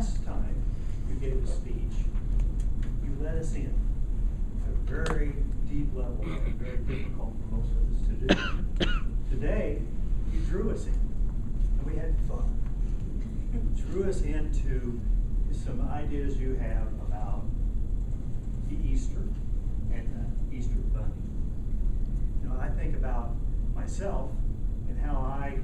last time you gave a speech, you let us in at a very deep level and very difficult for most of us to do. Today, you drew us in, and we had fun. You drew us into some ideas you have about the Easter and the Easter Bunny. You know, I think about myself and how I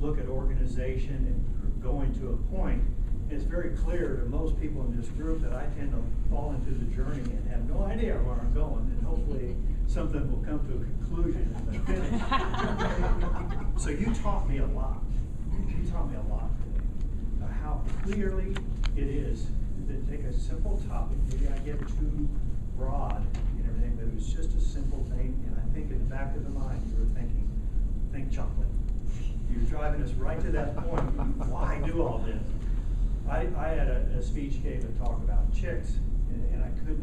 look at organization and going to a point. And it's very clear to most people in this group that I tend to fall into the journey and have no idea where I'm going, and hopefully something will come to a conclusion at the finish. So you taught me a lot. You taught me a lot today. How clearly it is to take a simple topic. Maybe I get too broad and everything, but it was just a simple thing. And I think in the back of the mind, you were thinking, think chocolate. You're driving us right to that point. Why do all this? I had a speech, gave a talk about chicks, and I could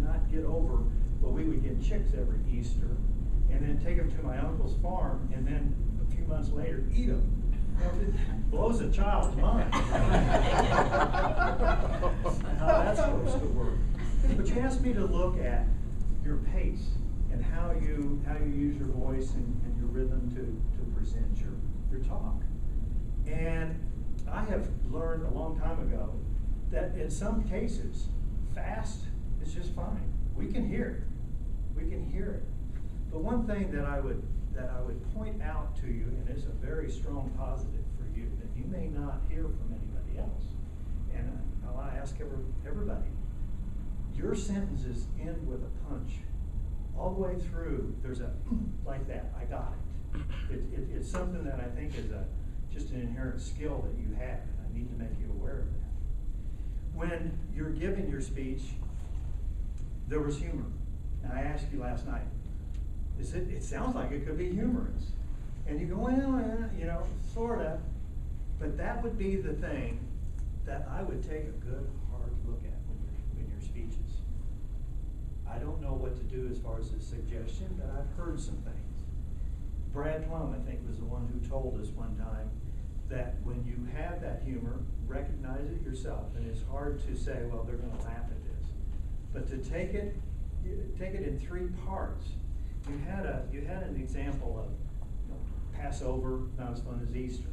not get over. But we would get chicks every Easter, and then take them to my uncle's farm, and then a few months later eat them. It blows a child's mind. How that's supposed to work. But you asked me to look at your pace and how you use your voice and your rhythm to present your talk. And I have learned a long time ago that in some cases, fast is just fine. We can hear it. We can hear it. But one thing that I would point out to you, and it's a very strong positive for you, that you may not hear from anybody else. And I want to ask everybody, your sentences end with a punch. All the way through, there's a like that, I got it. It's something that I think is just an inherent skill that you have, and I need to make you aware of that. When you're giving your speech, there was humor. And I asked you last night, it sounds like it could be humorous. And you go, well, sort of. But that would be the thing that I would take a good, hard look at when your speeches. I don't know what to do as far as a suggestion, but I've heard some things. Brad Plum, I think, was the one who told us one time that when you have that humor, recognize it yourself. And it's hard to say, well, they're going to laugh at this. But to take it in three parts. You had an example of Passover, not as fun as Easter.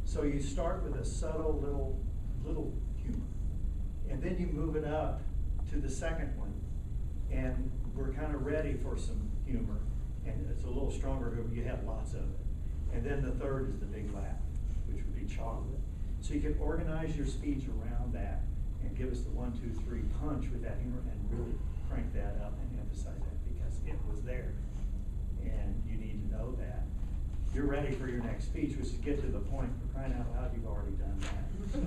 So you start with a subtle little humor, and then you move it up to the second one, and we're kind of ready for some humor, and it's a little stronger humor. You have lots of it, and then the third is the big laugh, which would be chocolate. So you can organize your speech around that and give us the 1, 2, 3 punch with that humor, and really crank that up and emphasize that because it was there. And you need to know that. You're ready for your next speech, which is get to the point. For crying out loud, you've already done that. So.